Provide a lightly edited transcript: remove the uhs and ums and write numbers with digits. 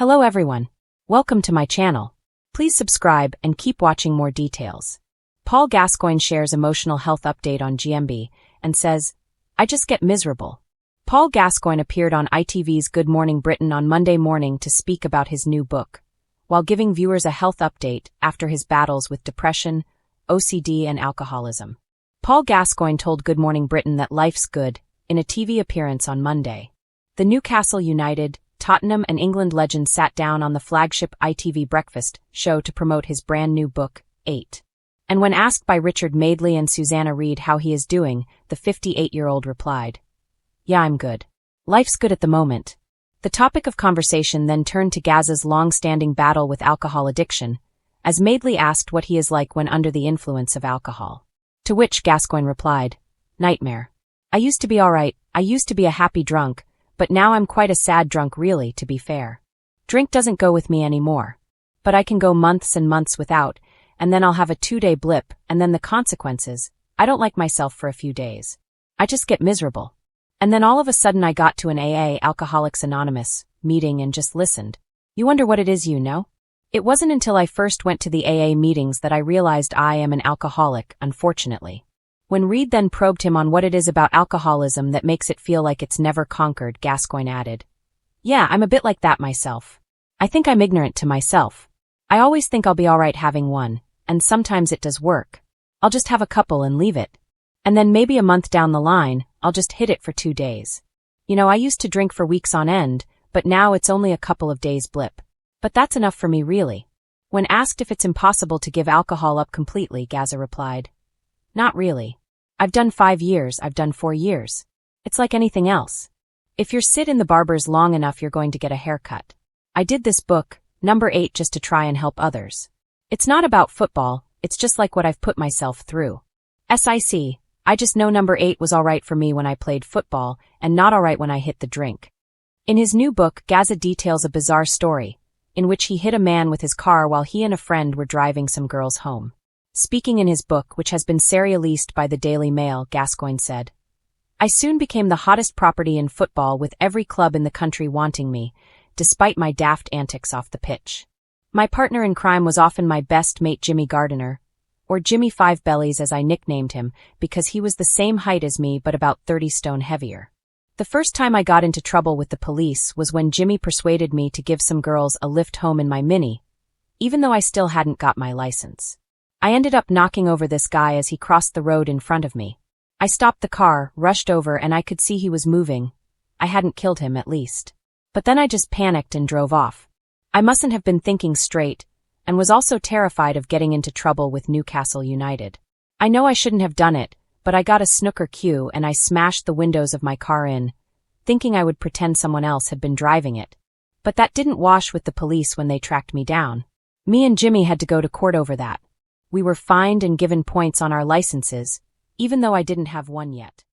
Hello everyone. Welcome to my channel. Please subscribe and keep watching more details. Paul Gascoigne shares emotional health update on GMB and says, "I just get miserable." Paul Gascoigne appeared on ITV's Good Morning Britain on Monday morning to speak about his new book, while giving viewers a health update after his battles with depression, OCD and alcoholism. Paul Gascoigne told Good Morning Britain that life's good in a TV appearance on Monday. The Newcastle United, Tottenham and England legend sat down on the flagship ITV breakfast show to promote his brand new book, 8. And when asked by Richard Madeley and Susanna Reid how he is doing, the 58-year-old replied, "Yeah, I'm good. Life's good at the moment." The topic of conversation then turned to Gaz's long-standing battle with alcohol addiction, as Madeley asked what he is like when under the influence of alcohol. To which Gascoigne replied, "Nightmare. I used to be all right, I used to be a happy drunk, but now I'm quite a sad drunk really, to be fair. Drink doesn't go with me anymore. But I can go months and months without, and then I'll have a 2-day blip, and then the consequences, I don't like myself for a few days. I just get miserable. And then all of a sudden I got to an AA, Alcoholics Anonymous, meeting and just listened. You wonder what it is, you know? It wasn't until I first went to the AA meetings that I realized I am an alcoholic, unfortunately." When Reid then probed him on what it is about alcoholism that makes it feel like it's never conquered, Gascoigne added, "Yeah, I'm a bit like that myself. I think I'm ignorant to myself. I always think I'll be alright having one, and sometimes it does work. I'll just have a couple and leave it. And then maybe a month down the line, I'll just hit it for 2 days. You know, I used to drink for weeks on end, but now it's only a couple of days blip. But that's enough for me really." When asked if it's impossible to give alcohol up completely, Gaza replied, "Not really. I've done 5 years, I've done 4 years. It's like anything else. If you're sit in the barbers long enough, you're going to get a haircut. I did this book, number 8, just to try and help others. It's not about football, it's just like what I've put myself through. SIC, I just know number 8 was alright for me when I played football, and not alright when I hit the drink." In his new book, Gaza details a bizarre story, in which he hit a man with his car while he and a friend were driving some girls home. Speaking in his book, which has been serialized by the Daily Mail, Gascoigne said, "I soon became the hottest property in football, with every club in the country wanting me, despite my daft antics off the pitch. My partner in crime was often my best mate Jimmy Gardiner, or Jimmy Five Bellies as I nicknamed him, because he was the same height as me but about 30 stone heavier. The first time I got into trouble with the police was when Jimmy persuaded me to give some girls a lift home in my Mini, even though I still hadn't got my license. I ended up knocking over this guy as he crossed the road in front of me. I stopped the car, rushed over, and I could see he was moving. I hadn't killed him, at least. But then I just panicked and drove off. I mustn't have been thinking straight, and was also terrified of getting into trouble with Newcastle United. I know I shouldn't have done it, but I got a snooker cue and I smashed the windows of my car in, thinking I would pretend someone else had been driving it. But that didn't wash with the police when they tracked me down. Me and Jimmy had to go to court over that. We were fined and given points on our licenses, even though I didn't have one yet."